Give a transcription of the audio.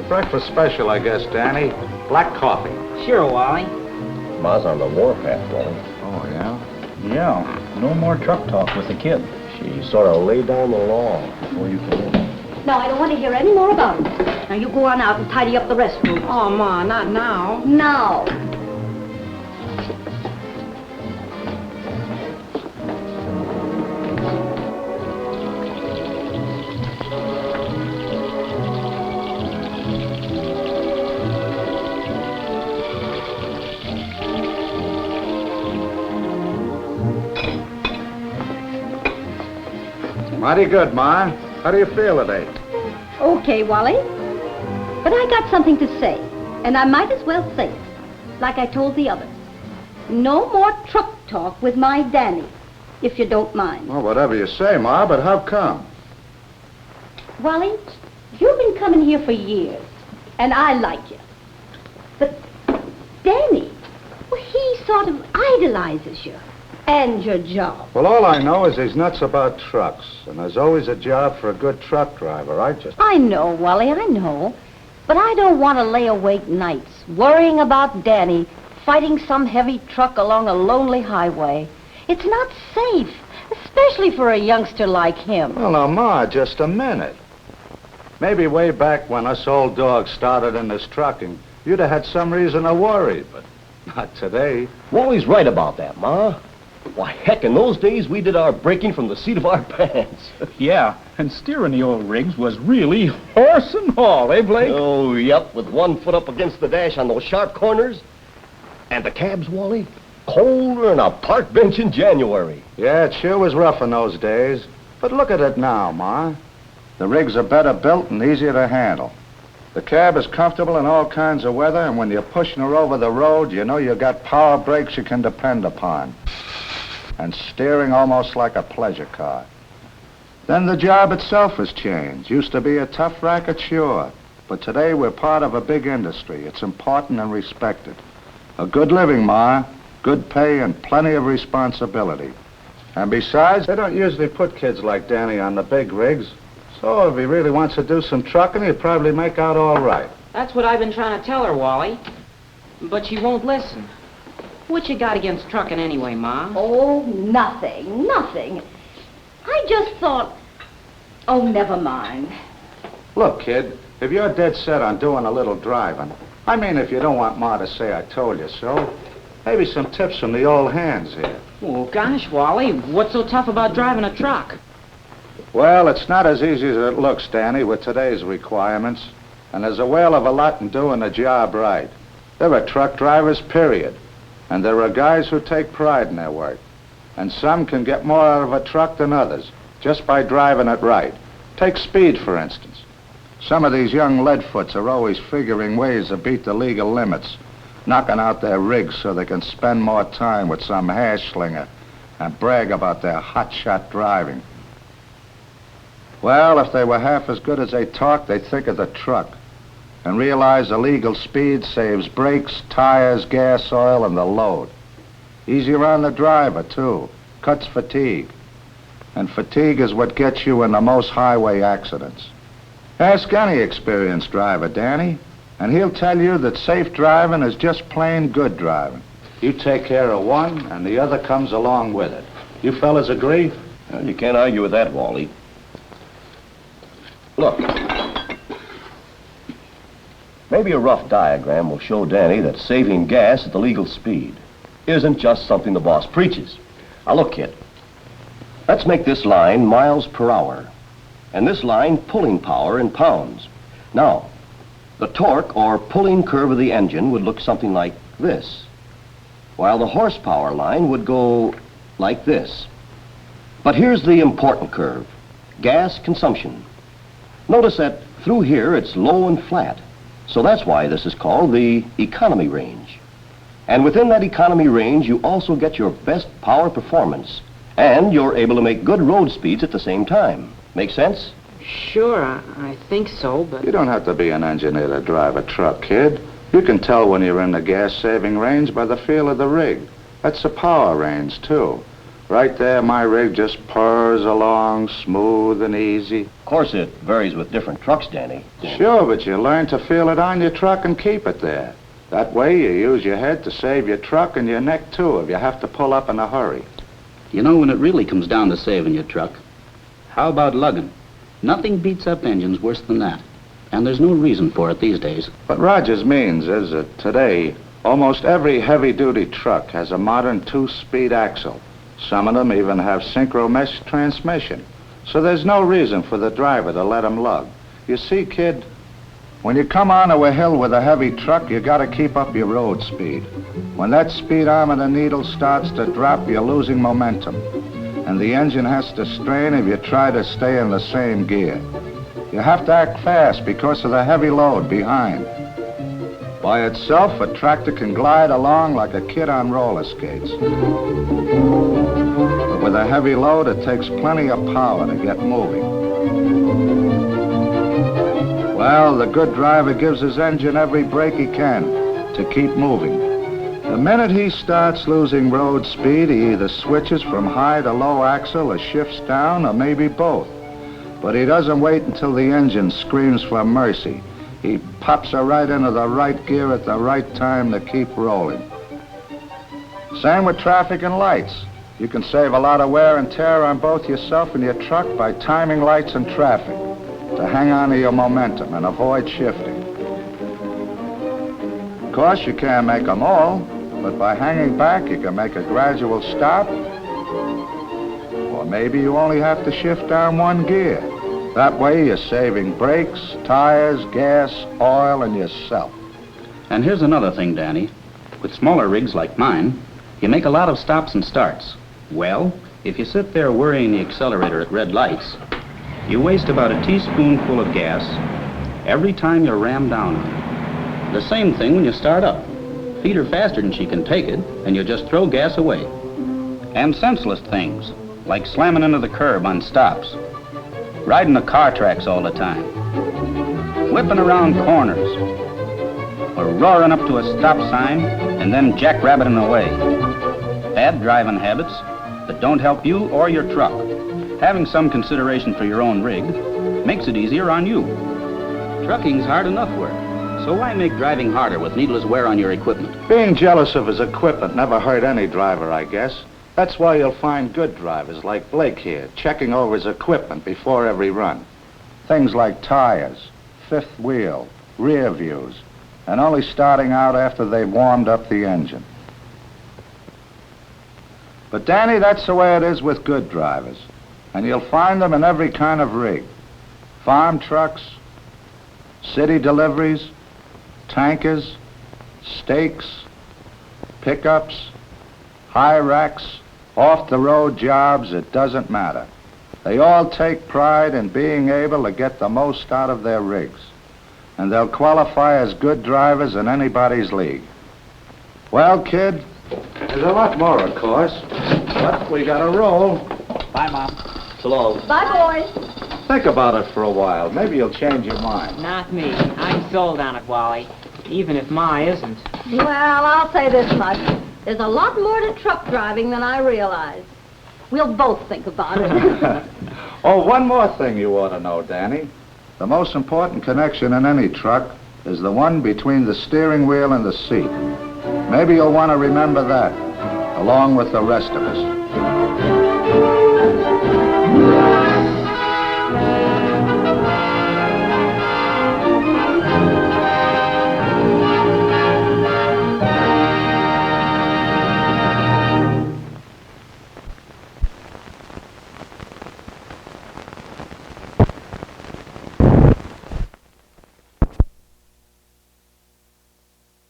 breakfast special, I guess, Danny. Black coffee. Sure, Wally. Ma's on the warpath, Wally. Oh, yeah? Yeah, no more truck talk with the kid. She sort of laid down the law before you came in. No, I don't want to hear any more about it. Now, you go on out and tidy up the restroom. Oh, Ma, not now. Now. Mighty good, Ma. How do you feel today? Okay, Wally. But I got something to say, and I might as well say it, like I told the others. No more truck talk with my Danny, if you don't mind. Well, whatever you say, Ma, but how come? Wally, you've been coming here for years, and I like you. But Danny, well, he sort of idolizes you and your job. Well, all I know is he's nuts about trucks, and there's always a job for a good truck driver. I know, Wally, I know. But I don't want to lay awake nights worrying about Danny fighting some heavy truck along a lonely highway. It's not safe, especially for a youngster like him. Well, now, Ma, just a minute. Maybe way back when us old dogs started in this trucking, you'd have had some reason to worry, but not today. Wally's right about that, Ma. Why, heck, in those days, we did our braking from the seat of our pants. Yeah, and steering the old rigs was really horse and haul, eh, Blake? Oh, yep, with one foot up against the dash on those sharp corners. And the cabs, Wally, colder than a park bench in January. Yeah, it sure was rough in those days. But look at it now, Ma. The rigs are better built and easier to handle. The cab is comfortable in all kinds of weather, and when you're pushing her over the road, you know you got power brakes you can depend upon. And steering almost like a pleasure car. Then the job itself has changed. Used to be a tough racket, sure. But today we're part of a big industry. It's important and respected. A good living, Ma. Good pay and plenty of responsibility. And besides, they don't usually put kids like Danny on the big rigs. So if he really wants to do some trucking, he'll probably make out all right. That's what I've been trying to tell her, Wally. But she won't listen. What you got against trucking anyway, Ma? Oh, nothing. I just thought... Oh, never mind. Look, kid, if you're dead set on doing a little driving, I mean if you don't want Ma to say I told you so, maybe some tips from the old hands here. Oh, gosh, Wally, what's so tough about driving a truck? Well, it's not as easy as it looks, Danny, with today's requirements. And there's a whale of a lot in doing the job right. There are truck drivers, period. And there are guys who take pride in their work. And some can get more out of a truck than others, just by driving it right. Take speed, for instance. Some of these young leadfoots are always figuring ways to beat the legal limits, knocking out their rigs so they can spend more time with some hash slinger and brag about their hotshot driving. Well, if they were half as good as they talk, they'd think of the truck and realize the legal speed saves brakes, tires, gas, oil, and the load. Easier on the driver, too. Cuts fatigue. And fatigue is what gets you in the most highway accidents. Ask any experienced driver, Danny, and he'll tell you that safe driving is just plain good driving. You take care of one, and the other comes along with it. You fellas agree? Well, you can't argue with that, Wally. Look. Maybe a rough diagram will show Danny that saving gas at the legal speed isn't just something the boss preaches. Now look, kid. Let's make this line miles per hour, and this line pulling power in pounds. Now, the torque or pulling curve of the engine would look something like this, while the horsepower line would go like this. But here's the important curve, gas consumption. Notice that through here it's low and flat. So that's why this is called the economy range. And within that economy range, you also get your best power performance. And you're able to make good road speeds at the same time. Make sense? Sure, I think so, but... You don't have to be an engineer to drive a truck, kid. You can tell when you're in the gas-saving range by the feel of the rig. That's the power range, too. Right there, my rig just purrs along smooth and easy. Of course, it varies with different trucks, Danny. Sure, but you learn to feel it on your truck and keep it there. That way you use your head to save your truck and your neck too if you have to pull up in a hurry. You know, when it really comes down to saving your truck, how about lugging? Nothing beats up engines worse than that. And there's no reason for it these days. What Rogers means is that today, almost every heavy-duty truck has a modern 2-speed axle. Some of them even have synchro mesh transmission. So there's no reason for the driver to let them lug. You see, kid, when you come onto a hill with a heavy truck, you gotta keep up your road speed. When that speedometer needle starts to drop, you're losing momentum. And the engine has to strain if you try to stay in the same gear. You have to act fast because of the heavy load behind. By itself, a tractor can glide along like a kid on roller skates. But with a heavy load, it takes plenty of power to get moving. Well, the good driver gives his engine every brake he can to keep moving. The minute he starts losing road speed, he either switches from high to low axle or shifts down, or maybe both. But he doesn't wait until the engine screams for mercy. He pops her right into the right gear at the right time to keep rolling. Same with traffic and lights. You can save a lot of wear and tear on both yourself and your truck by timing lights and traffic to hang on to your momentum and avoid shifting. Of course, you can't make them all, but by hanging back, you can make a gradual stop. Or maybe you only have to shift down one gear. That way, you're saving brakes, tires, gas, oil, and yourself. And here's another thing, Danny. With smaller rigs like mine, you make a lot of stops and starts. Well, if you sit there worrying the accelerator at red lights, you waste about a teaspoonful of gas every time you ram down on it. The same thing when you start up. Feed her faster than she can take it, and you just throw gas away. And senseless things, like slamming into the curb on stops, riding the car tracks all the time, whipping around corners, or roaring up to a stop sign and then jackrabbiting away. Bad driving habits that don't help you or your truck. Having some consideration for your own rig makes it easier on you. Trucking's hard enough work, so why make driving harder with needless wear on your equipment? Being jealous of his equipment never hurt any driver, I guess. That's why you'll find good drivers like Blake here, checking over his equipment before every run. Things like tires, fifth wheel, rear views, and only starting out after they've warmed up the engine. But Danny, that's the way it is with good drivers. And you'll find them in every kind of rig. Farm trucks, city deliveries, tankers, stakes, pickups, high racks, off-the-road jobs, it doesn't matter. They all take pride in being able to get the most out of their rigs. And they'll qualify as good drivers in anybody's league. Well, kid, there's a lot more, of course. But we gotta roll. Bye, Mom. So long. Bye, boys. Think about it for a while. Maybe you'll change your mind. Not me. I'm sold on it, Wally. Even if Ma isn't. Well, I'll say this much. There's a lot more to truck driving than I realized. We'll both think about it. Oh, one more thing you ought to know, Danny. The most important connection in any truck is the one between the steering wheel and the seat. Maybe you'll want to remember that, along with the rest of us.